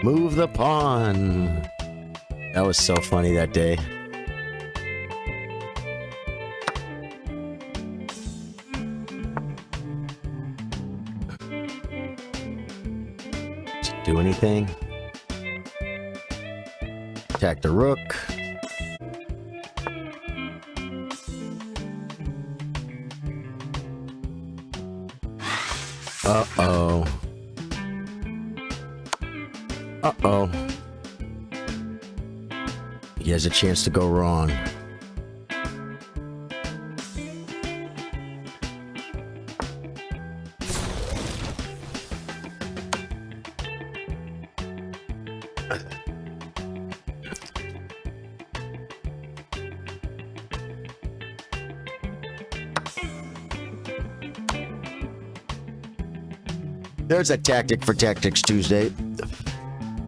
Move the pawn. That was so funny that day. Does it do anything? Attack the rook. Uh-oh. Uh-oh. He has a chance to go wrong. There's a tactic for Tactics Tuesday.